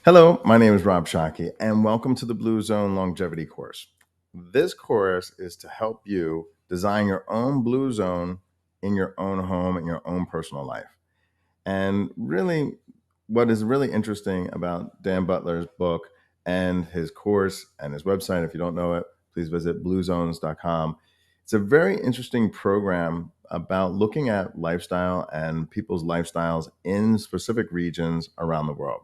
Hello, my name is Rob Shockey, and welcome to the Blue Zone Longevity course. This course is to help you design your own blue zone in your own home, in your own personal life. And really, what is really interesting about Dan Butler's book and his course and his website, if you don't know it, please visit bluezones.com. It's a very interesting program about looking at lifestyle and people's lifestyles in specific regions around the world.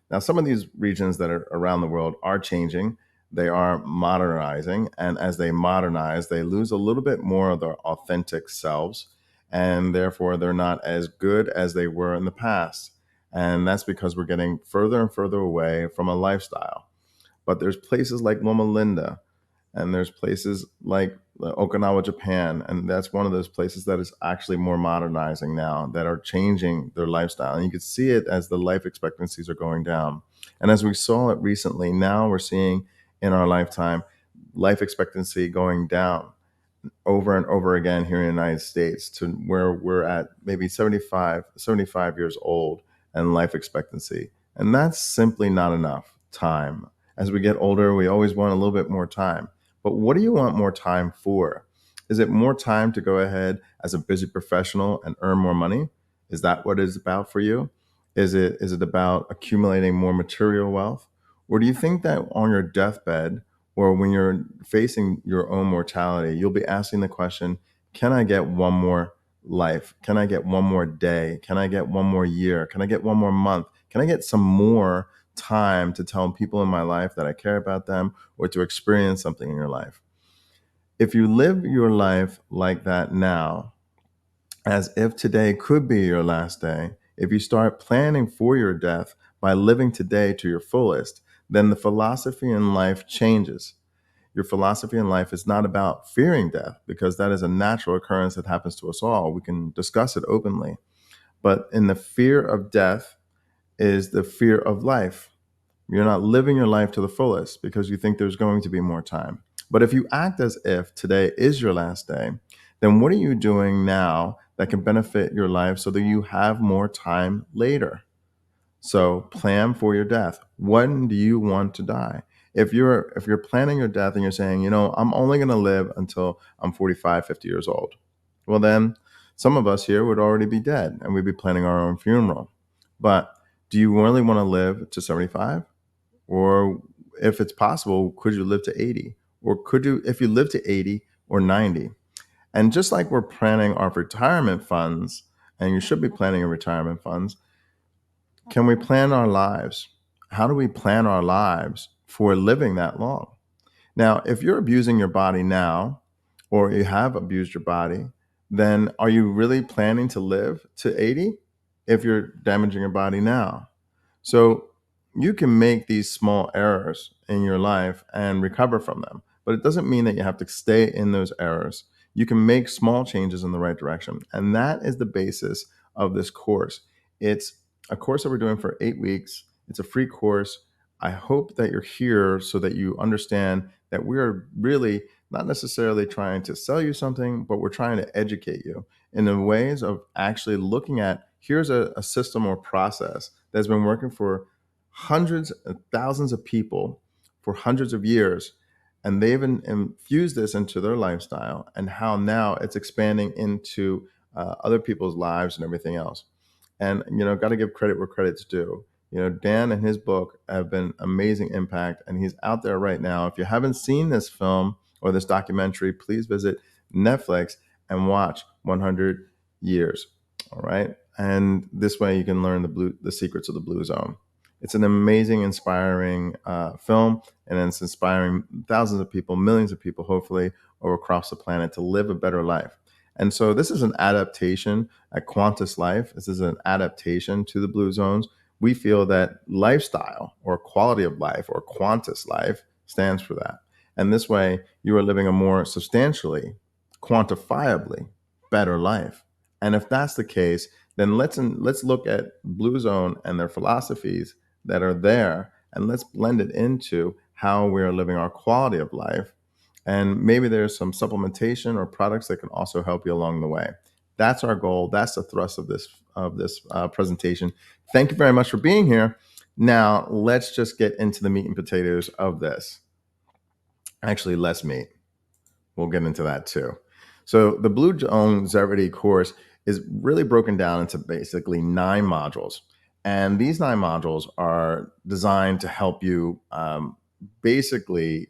Now, some of these regions that are around the world are changing. They are modernizing. And as they modernize, they lose a little bit more of their authentic selves. And therefore, they're not as good as they were in the past. And that's because we're getting further and further away from a lifestyle. But there's places like Loma Linda, and there's places like Okinawa, Japan, and that's one of those places that is actually more modernizing now, that are changing their lifestyle. And you can see it as the life expectancies are going down. And as we saw it recently, now we're seeing in our lifetime life expectancy going down over and over again here in the United States to where we're at maybe 75 years old and life expectancy. And that's simply not enough time. As we get older, we always want a little bit more time. But what do you want more time for? Is it more time to go ahead as a busy professional and earn more money? Is that what it's about for you? Is it about accumulating more material wealth? Or do you think that on your deathbed or when you're facing your own mortality, you'll be asking the question, can I get one more life? Can I get one more day? Can I get one more year? Can I get one more month? Can I get some more time to tell people in my life that I care about them or to experience something in your life? If you live your life like that now, as if today could be your last day, if you start planning for your death by living today to your fullest, then the philosophy in life changes. Your philosophy in life is not about fearing death, because that is a natural occurrence that happens to us all. We can discuss it openly. But in the fear of death is the fear of life. You're not living your life to the fullest because you think there's going to be more time. But if you act as if today is your last day, then what are you doing now that can benefit your life so that you have more time later? So plan for your death. When do you want to die? If you're planning your death and you're saying, I'm only going to live until I'm 45, 50 years old. Well, then some of us here would already be dead and we'd be planning our own funeral. But do you really want to live to 75? Or if it's possible, could you live to 80? Or could you, if you live to 80 or 90? And just like we're planning our retirement funds, and you should be planning your retirement funds, can we plan our lives? How do we plan our lives for living that long? Now, if you're abusing your body now, or you have abused your body, then are you really planning to live to 80 if you're damaging your body now? So you can make these small errors in your life and recover from them, but it doesn't mean that you have to stay in those errors. You can make small changes in the right direction. And that is the basis of this course. It's a course that we're doing for 8 weeks. It's a free course. I hope that you're here so that you understand that we're really not necessarily trying to sell you something, but we're trying to educate you in the ways of actually looking at here's a system or process that's been working for hundreds and thousands of people for hundreds of years. And they've infused this into their lifestyle and how now it's expanding into other people's lives and everything else. And, got to give credit where credit's due. Dan and his book have been amazing impact, and he's out there right now. If you haven't seen this film or this documentary, please visit Netflix and watch 100 Years. All right. And this way you can learn the secrets of the Blue Zone. It's an amazing, inspiring film, and it's inspiring thousands of people, millions of people, hopefully, over across the planet to live a better life. And so this is an adaptation at Quantus Life. This is an adaptation to the Blue Zones. We feel that lifestyle or quality of life or Quantus Life stands for that. And this way you are living a more substantially, quantifiably better life. And if that's the case, then let's look at Blue Zone and their philosophies that are there, and let's blend it into how we are living our quality of life. And maybe there's some supplementation or products that can also help you along the way. That's our goal. That's the thrust of this presentation. Thank you very much for being here. Now, let's just get into the meat and potatoes of this. Actually, less meat. We'll get into that too. So, the Blue Zone Zevity course is really broken down into basically 9 modules. And these 9 modules are designed to help you basically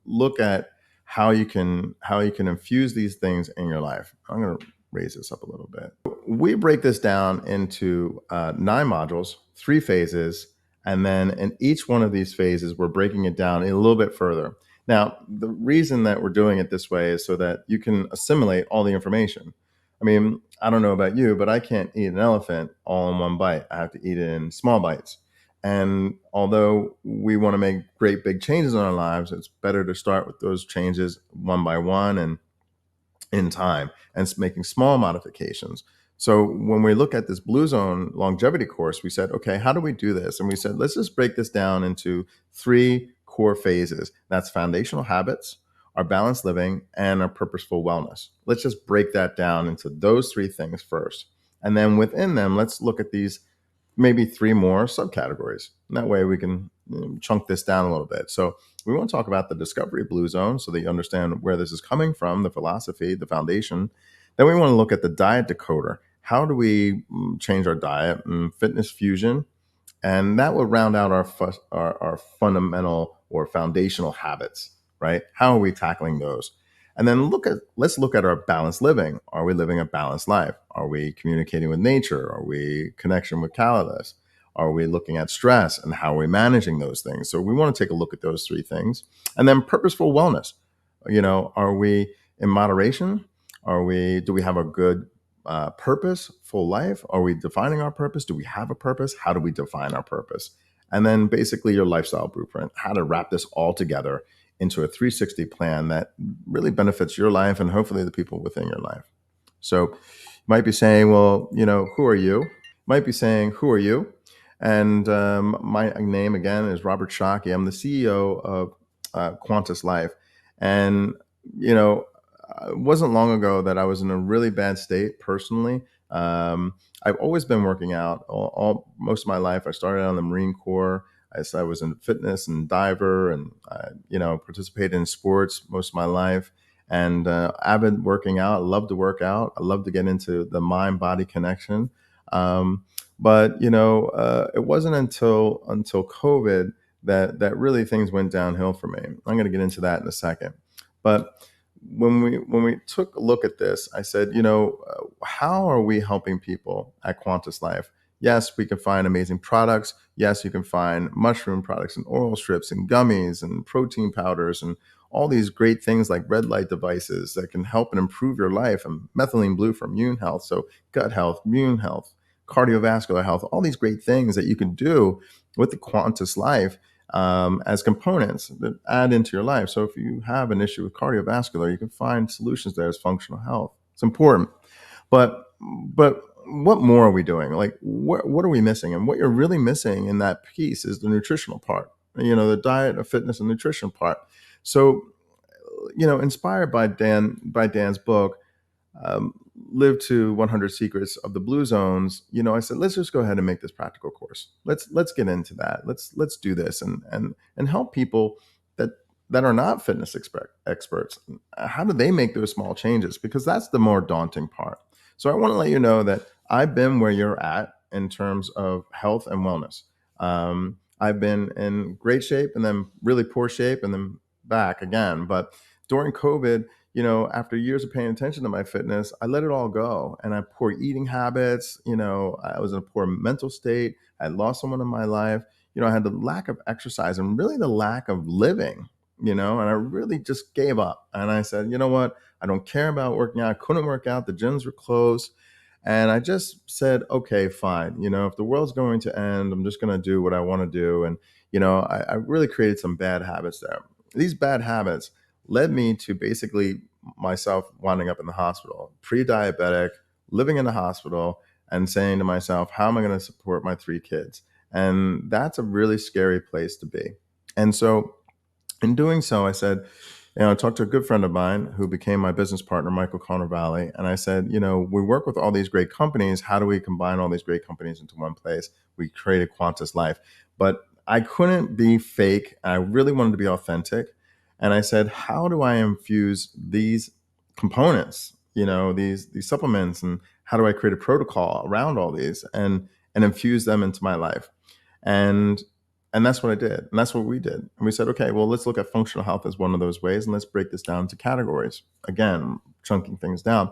look at how you can infuse these things in your life. I'm going to raise this up a little bit. We break this down into 9 modules, 3 phases, and then in each one of these phases, we're breaking it down a little bit further. Now, the reason that we're doing it this way is so that you can assimilate all the information. I mean, I don't know about you, but I can't eat an elephant all in one bite. I have to eat it in small bites. And although we want to make great big changes in our lives, it's better to start with those changes one by one and in time and making small modifications. So when we look at this Blue Zone longevity course, we said, okay, how do we do this? And we said, let's just break this down into 3 core phases. That's foundational habits, our balanced living, and our purposeful wellness. Let's just break that down into those 3 things first. And then within them, let's look at these maybe 3 more subcategories. And that way we can chunk this down a little bit. So we want to talk about the discovery Blue Zone so that you understand where this is coming from, the philosophy, the foundation. Then we want to look at the diet decoder. How do we change our diet? Fitness fusion. And that would round out our fundamental or foundational habits, right? How are we tackling those? And then let's look at our balanced living. Are we living a balanced life? Are we communicating with nature? Are we connection with calamus? Are we looking at stress and how are we managing those things? So we want to take a look at those 3 things. And then purposeful wellness. Are we in moderation? Do we have a good purposeful life? Are we defining our purpose? Do we have a purpose? How do we define our purpose? And then basically your lifestyle blueprint, how to wrap this all together into a 360 plan that really benefits your life and hopefully the people within your life. So you might be saying, well, who are you? Might be saying, who are you? And my name again is Robert Shockey. I'm the CEO of Quantus Life. And, it wasn't long ago that I was in a really bad state personally. I've always been working out most of my life. I started out in the Marine Corps. I was in fitness and diver, and participated in sports most of my life. And avid working out. I love to work out. I love to get into the mind-body connection. But it wasn't until COVID that really things went downhill for me. I'm going to get into that in a second. But when we took a look at this, I said, how are we helping people at Quantus Life? Yes, we can find amazing products. Yes, you can find mushroom products and oral strips and gummies and protein powders and all these great things like red light devices that can help and improve your life, and methylene blue for immune health. So gut health, immune health, cardiovascular health, all these great things that you can do with the Quantus Life as components that add into your life. So if you have an issue with cardiovascular, you can find solutions there as functional health. It's important. But what more are we doing? Like, what are we missing? And what you're really missing in that piece is the nutritional part, the diet, the fitness, and nutrition part. So, inspired by Dan's book, Live to 100 Secrets of the Blue Zones, I said, let's just go ahead and make this practical course. Let's get into that. Let's do this and help people that are not fitness experts. How do they make those small changes? Because that's the more daunting part. So I want to let you know that I've been where you're at in terms of health and wellness. I've been in great shape and then really poor shape and then back again. But during COVID, after years of paying attention to my fitness, I let it all go. And I had poor eating habits. I was in a poor mental state. I had lost someone in my life. I had the lack of exercise and really the lack of living, and I really just gave up. And I said, you know what? I don't care about working out. I couldn't work out. The gyms were closed. And I just said, okay, fine. If the world's going to end, I'm just going to do what I want to do. And, I really created some bad habits there. These bad habits led me to basically myself winding up in the hospital, pre-diabetic, living in the hospital, and saying to myself, how am I going to support my 3 kids? And that's a really scary place to be. And so in doing so, I said, And I talked to a good friend of mine who became my business partner, Michael Valley, and I said, we work with all these great companies. How do we combine all these great companies into one place? We created Quantus Life, but I couldn't be fake. I really wanted to be authentic, and I said, how do I infuse these components? These supplements, and how do I create a protocol around all these and infuse them into my life? And and that's what I did. And that's what we did. And we said, okay, well, let's look at functional health as one of those ways. And let's break this down into categories. Again, chunking things down.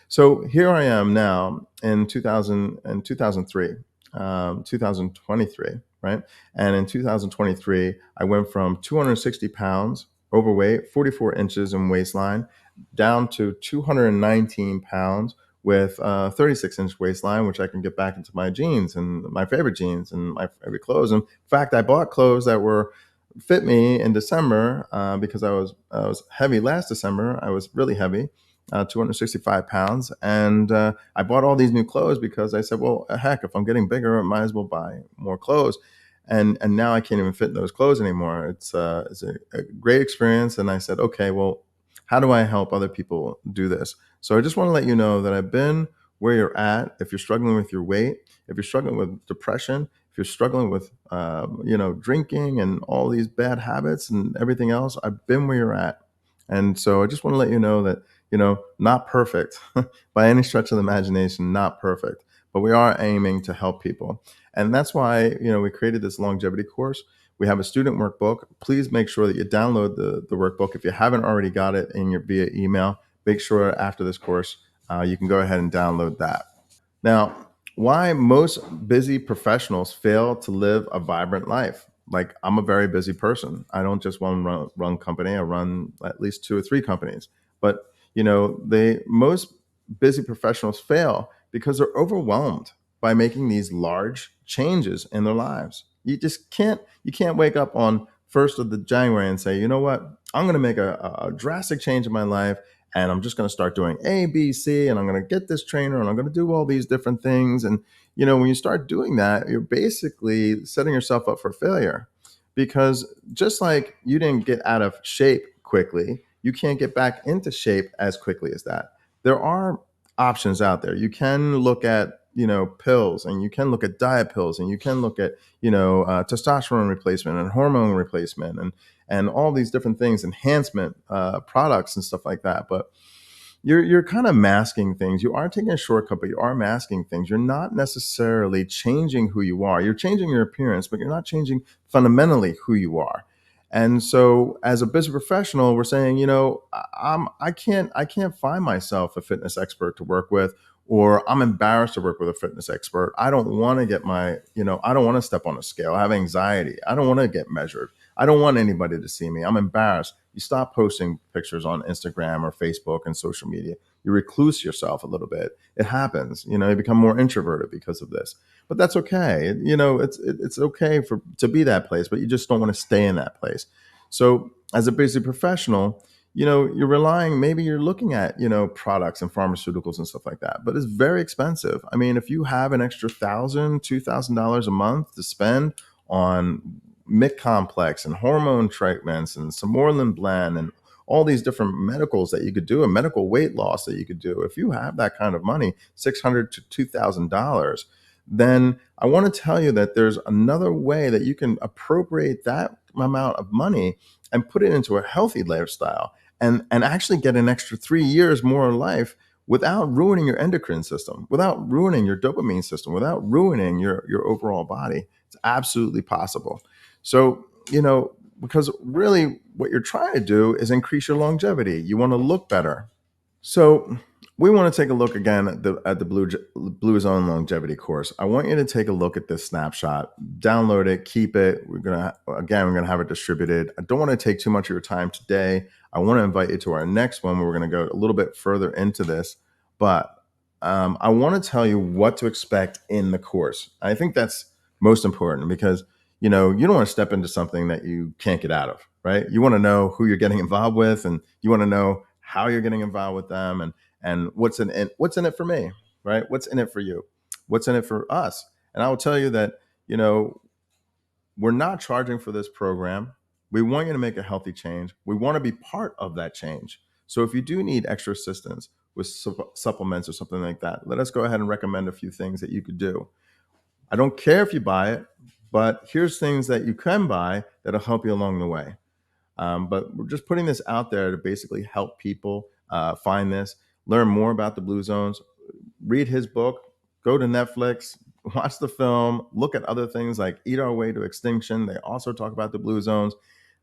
So here I am now in 2000 and 2003, 2023, right? And in 2023, I went from 260 pounds overweight, 44 inches in waistline, down to 219 pounds with a 36-inch waistline, which I can get back into my jeans and my favorite jeans and my favorite clothes. And in fact, I bought clothes that were fit me in December because I was heavy last December. I was really heavy, 265 pounds, and I bought all these new clothes because I said, well, heck, if I'm getting bigger, I might as well buy more clothes. And now I can't even fit in those clothes anymore. It's a great experience, and I said, okay, well, how do I help other people do this? So I just want to let you know that I've been where you're at. If you're struggling with your weight, if you're struggling with depression, if you're struggling with drinking and all these bad habits and everything else, I've been where you're at. And so I just want to let you know that, not perfect by any stretch of the imagination, not perfect, but we are aiming to help people. And that's why, we created this longevity course. We have a student workbook. Please make sure that you download the workbook. If you haven't already got it in your via email, make sure after this course, you can go ahead and download that. Now, why most busy professionals fail to live a vibrant life. Like, I'm a very busy person. I don't just run company. I run at least two or three companies. But they most busy professionals fail because they're overwhelmed by making these large changes in their lives. You can't wake up on 1st of the January and say, you know what, I'm going to make a drastic change in my life, and I'm just going to start doing A, B, C, and I'm going to get this trainer, and I'm going to do all these different things. And when you start doing that, you're basically setting yourself up for failure, because just like you didn't get out of shape quickly, you can't get back into shape as quickly as that. There are options out there. You can look at pills, and you can look at diet pills, and you can look at testosterone replacement and hormone replacement, and all these different things, enhancement products and stuff like that. But you're kind of masking things. You are taking a shortcut, but you are masking things. You're not necessarily changing who you are. You're changing your appearance, but you're not changing fundamentally who you are. And so, as a business professional, we're saying, I can't find myself a fitness expert to work with, or I'm embarrassed to work with a fitness expert. I don't want to get I don't want to step on a scale. I have anxiety. I don't want to get measured. I don't want anybody to see me. I'm embarrassed. You stop posting pictures on Instagram or Facebook and social media. You recluse yourself a little bit. It happens. You become more introverted because of this. But that's okay. It's okay to be that place, but you just don't want to stay in that place. So as a busy professional, you're relying, maybe you're looking at, products and pharmaceuticals and stuff like that, but it's very expensive. I mean, if you have an extra $1,000, $2,000 a month to spend on Mick complex and hormone treatments and Samorlin blend and all these different medicals that you could do, a medical weight loss that you could do, if you have that kind of money, $600 to $2,000, then I want to tell you that there's another way that you can appropriate that amount of money and put it into a healthy lifestyle, and actually get an extra 3 years more of life without ruining your endocrine system, without ruining your dopamine system, without ruining your overall body. It's absolutely possible. So, because really what you're trying to do is increase your longevity. You want to look better. So we want to take a look again at the Blue Zone longevity course. I want you to take a look at this snapshot, download it, keep it. We're gonna have it distributed. I don't want to take too much of your time today. I want to invite you to our next one where we're going to go a little bit further into this, but I want to tell you what to expect in the course. I think that's most important, because you don't want to step into something that you can't get out of, right? You want to know who you're getting involved with, and you want to know how you're getting involved with them, and what's in it for me, right? What's in it for you? What's in it for us? And I will tell you that, we're not charging for this program. We want you to make a healthy change. We want to be part of that change. So if you do need extra assistance with supplements or something like that, let us go ahead and recommend a few things that you could do. I don't care if you buy it, but here's things that you can buy that'll help you along the way. But we're just putting this out there to basically help people find this, learn more about the blue zones, read his book, go to Netflix, watch the film, look at other things like Eat Our Way to Extinction. They also talk about the blue zones.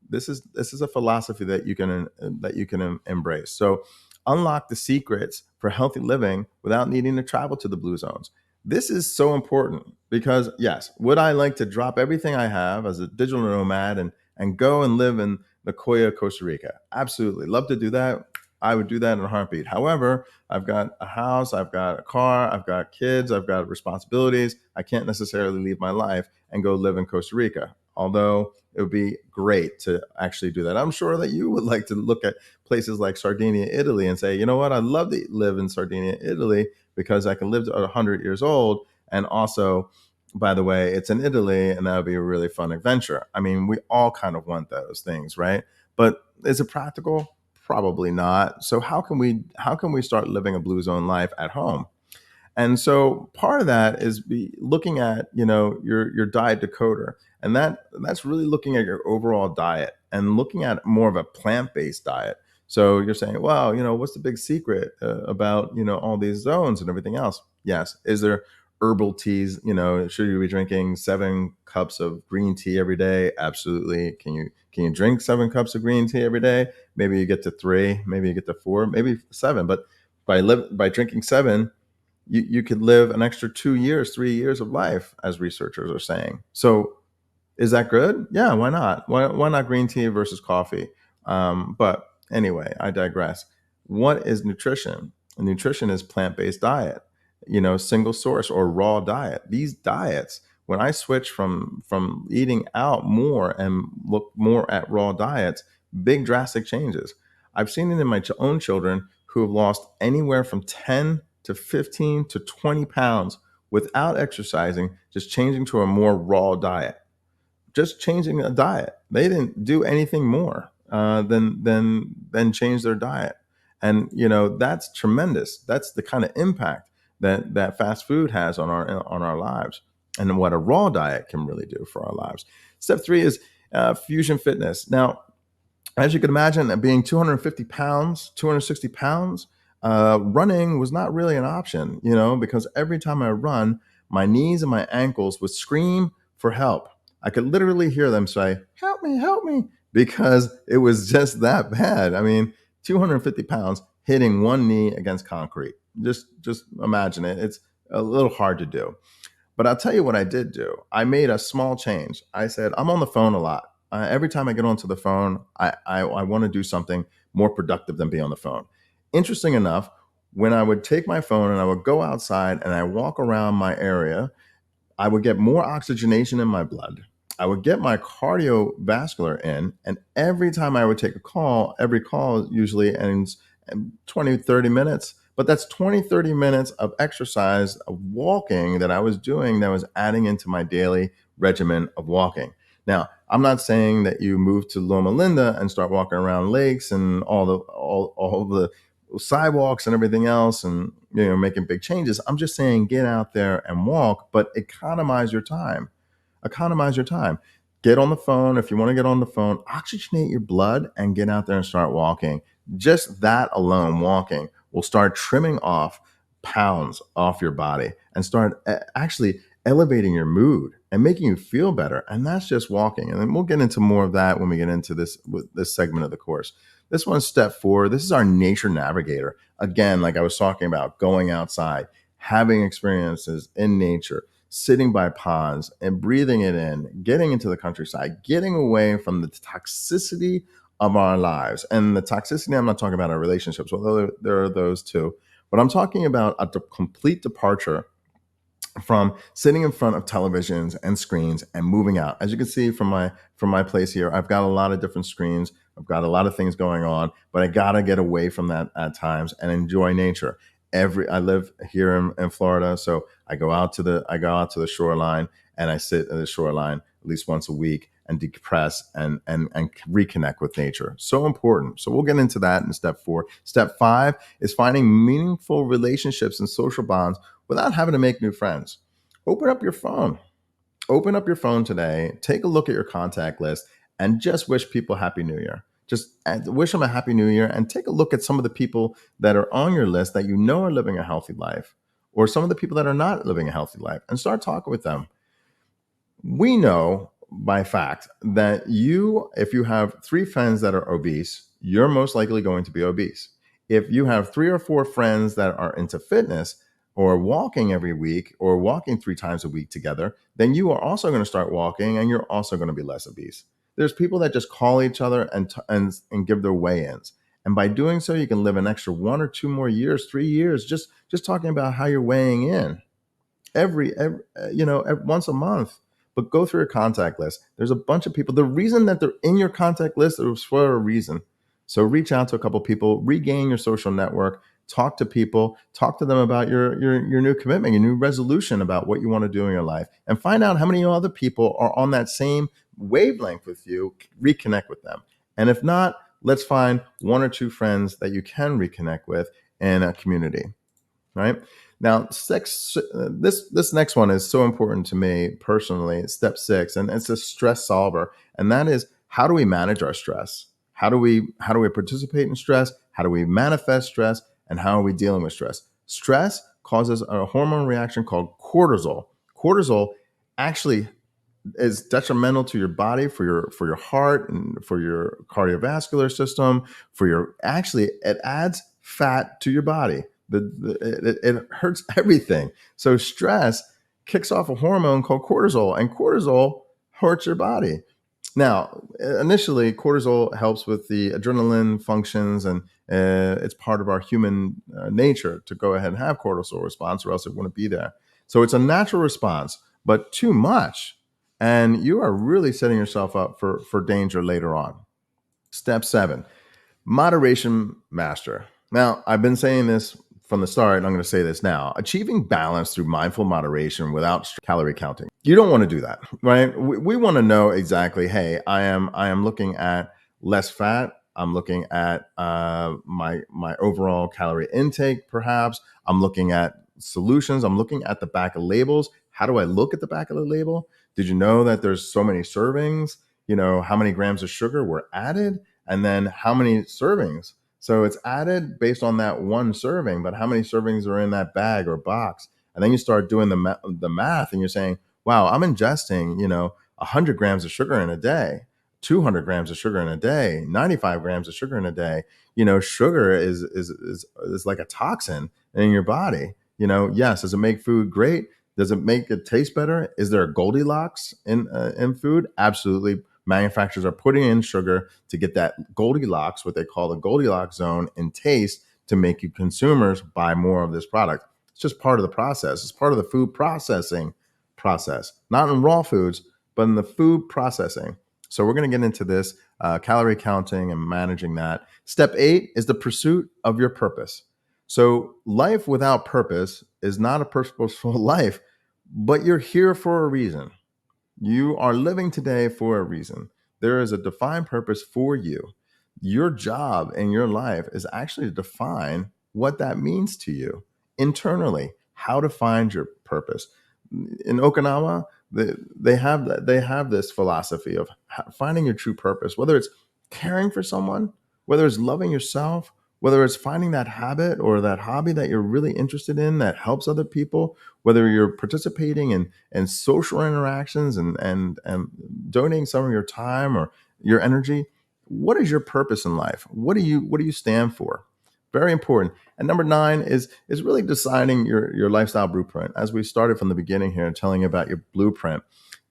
This is a philosophy that you can embrace. So unlock the secrets for healthy living without needing to travel to the blue zones. This is so important because yes, would I like to drop everything I have as a digital nomad and go and live in the Coya, Costa Rica? Absolutely. Love to do that. I would do that in a heartbeat. However, I've got a house, I've got a car, I've got kids, I've got responsibilities. I can't necessarily leave my life and go live in Costa Rica. Although it would be great to actually do that. I'm sure that you would like to look at places like Sardinia, Italy, and say, you know what, I'd love to live in Sardinia, Italy, because I can live to 100 years old. And also, by the way, it's in Italy, and that would be a really fun adventure. I mean, we all kind of want those things, right? But is it practical? Probably not. So how can we start living a blue zone life at home? And so part of that is be looking at, your diet decoder. And that's really looking at your overall diet and looking at more of a plant-based diet. So you're saying, well, what's the big secret about, all these zones and everything else? Yes. Is there herbal teas? Should you be drinking 7 cups of green tea every day? Absolutely. Can you drink 7 cups of green tea every day? Maybe you get to 3, maybe you get to 4, maybe 7. But by drinking 7, you could live an extra 2 years, 3 years of life, as researchers are saying. So is that good? Yeah, why not? Why not green tea versus coffee? But anyway, I digress. What is nutrition? Nutrition is plant-based diet, single source or raw diet. These diets, when I switch from eating out more and look more at raw diets, big drastic changes. I've seen it in my own children who have lost anywhere from 10 to 15 to 20 pounds without exercising, just changing to a more raw diet, just changing a diet. They didn't do anything more than change their diet, and that's tremendous. That's the kind of impact that fast food has on our lives, and what a raw diet can really do for our lives. Step 3 is fusion fitness. Now, as you can imagine, being 250 pounds, 260 pounds, running was not really an option, because every time I run, my knees and my ankles would scream for help. I could literally hear them say, help me, because it was just that bad. I mean, 250 pounds hitting one knee against concrete. Just imagine it. It's a little hard to do. But I'll tell you what I did do. I made a small change. I said, I'm on the phone a lot. Every time I get onto the phone, I want to do something more productive than be on the phone. Interesting enough, when I would take my phone and I would go outside and I walk around my area, I would get more oxygenation in my blood. I would get my cardiovascular in. And every time I would take a call, every call usually ends in 20, 30 minutes. But that's 20, 30 minutes of exercise, of walking that I was doing that was adding into my daily regimen of walking. Now, I'm not saying that you move to Loma Linda and start walking around lakes and all the sidewalks and everything else and making big changes. I'm just saying get out there and walk, but economize your time. Economize your time. Get on the phone. If you want to get on the phone, oxygenate your blood and get out there and start walking. Just that alone, walking, will start trimming off pounds off your body and start actually elevating your mood and making you feel better. And that's just walking. And then we'll get into more of that when we get into this segment of the course. This one's step 4. This is our nature navigator. Again, like I was talking about, going outside, having experiences in nature, sitting by ponds and breathing it in, getting into the countryside, getting away from the toxicity of our lives. And the toxicity, I'm not talking about our relationships, although there are those too, but I'm talking about a complete departure from sitting in front of televisions and screens and moving out. As you can see from my place here, I've got a lot of different screens. I've got a lot of things going on, but I gotta get away from that at times and enjoy nature. I live here in Florida, so I go out to the shoreline and I sit at the shoreline at least once a week and decompress and reconnect with nature. So important. So we'll get into that in step 4. Step 5 is finding meaningful relationships and social bonds without having to make new friends. Open up your phone. Open up your phone today, take a look at your contact list, and just wish people Happy New Year. Just wish them a Happy New Year and take a look at some of the people that are on your list that you know are living a healthy life, or some of the people that are not living a healthy life, and start talking with them. We know by fact that if you have 3 friends that are obese, you're most likely going to be obese. If you have 3 or 4 friends that are into fitness or walking every week or walking 3 times a week together, then you are also going to start walking and you're also going to be less obese. There's people that just call each other and give their weigh-ins. And by doing so, you can live an extra 1 or 2 more years, 3 years, just talking about how you're weighing in every once a month. But go through your contact list. There's a bunch of people. The reason that they're in your contact list is for a reason. So reach out to a couple people, regain your social network, talk to people, talk to them about your new commitment, your new resolution about what you want to do in your life, and find out how many other people are on that same wavelength with you. Reconnect with them. And if not, let's find 1 or 2 friends that you can reconnect with in a community. Right now, this next one is so important to me personally. Step 6, and it's a stress solver, and that is, how do we manage our stress? How do we participate in stress? How do we manifest stress? And how are we dealing with stress? Stress causes a hormone reaction called cortisol. Cortisol actually is detrimental to your body, for your heart and for your cardiovascular system, it adds fat to your body. It hurts everything. So stress kicks off a hormone called cortisol, and cortisol hurts your body. Now, initially, cortisol helps with the adrenaline functions, and it's part of our human nature to go ahead and have cortisol response, or else it wouldn't be there. So it's a natural response, but too much, and you are really setting yourself up for danger later on. Step 7, moderation master. Now, I've been saying this from the start, and I'm going to say this now. Achieving balance through mindful moderation without calorie counting. You don't want to do that, right? We want to know exactly, hey, I am looking at less fat. I'm looking at my overall calorie intake, perhaps. I'm looking at solutions. I'm looking at the back of labels. How do I look at the back of the label? Did you know that there's so many servings? You know, how many grams of sugar were added? And then how many servings? So it's added based on that one serving, but how many servings are in that bag or box? And then you start doing the math, and you're saying, wow, I'm ingesting, 100 grams of sugar in a day, 200 grams of sugar in a day, 95 grams of sugar in a day. Sugar is like a toxin in your body. Yes, does it make food great? Does it make it taste better? Is there a Goldilocks in food? Absolutely. Manufacturers are putting in sugar to get that Goldilocks, what they call the Goldilocks zone in taste, to make you consumers buy more of this product. It's just part of the process. It's part of the food processing process, not in raw foods, but in the food processing. So we're going to get into this calorie counting and managing that. Step 8 is the pursuit of your purpose. So life without purpose is not a purposeful life, but you're here for a reason. You are living today for a reason. There is a defined purpose for you. Your job in your life is actually to define what that means to you internally, how to find your purpose. In Okinawa, they have this philosophy of finding your true purpose, whether it's caring for someone, whether it's loving yourself, whether it's finding that habit or that hobby that you're really interested in that helps other people, whether you're participating in social interactions and donating some of your time or your energy. What is your purpose in life? What do you stand for? Very important. And number 9 is really deciding your lifestyle blueprint. As we started from the beginning here and telling you about your blueprint,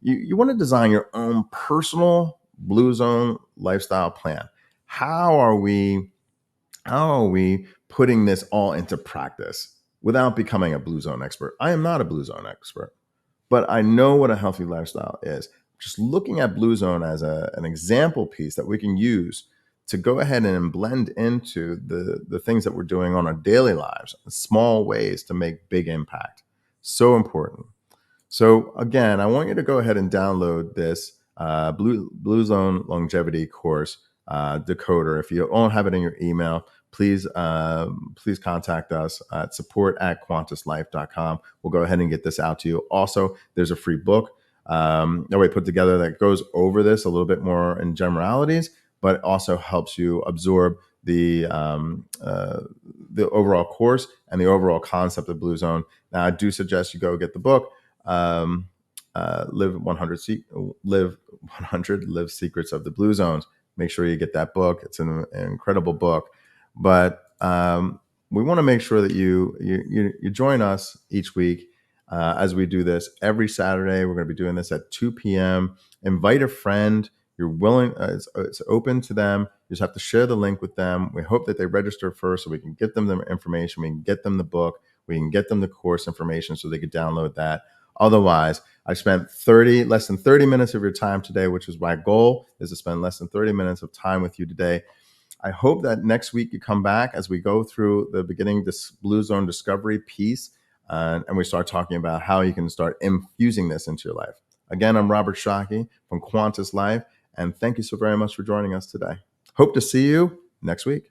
you want to design your own personal Blue Zone lifestyle plan. How are we putting this all into practice without becoming a Blue Zone expert? I am not a Blue Zone expert, but I know what a healthy lifestyle is. Just looking at Blue Zone as an example piece that we can use to go ahead and blend into the things that we're doing on our daily lives, small ways to make big impact. So important. So again, I want you to go ahead and download this Blue Zone Longevity course decoder. If you don't have it in your email, please contact us at support@quantuslife.com. We'll go ahead and get this out to you. Also, there's a free book that we put together that goes over this a little bit more in generalities, but also helps you absorb the overall course and the overall concept of Blue Zone. Now, I do suggest you go get the book. Live 100 Live Secrets of the Blue Zones. Make sure you get that book. It's an incredible book. But we want to make sure that you join us each week as we do this every Saturday. We're going to be doing this at 2 p.m. Invite a friend. You're willing, it's open to them. You just have to share the link with them. We hope that they register first so we can get them the information. We can get them the book. We can get them the course information so they can download that. Otherwise, I spent less than 30 minutes of your time today, which is my goal, is to spend less than 30 minutes of time with you today. I hope that next week you come back as we go through the beginning this Blue Zone discovery piece, and we start talking about how you can start infusing this into your life. Again, I'm Robert Shockey from Quantus Life, and thank you so very much for joining us today. Hope to see you next week.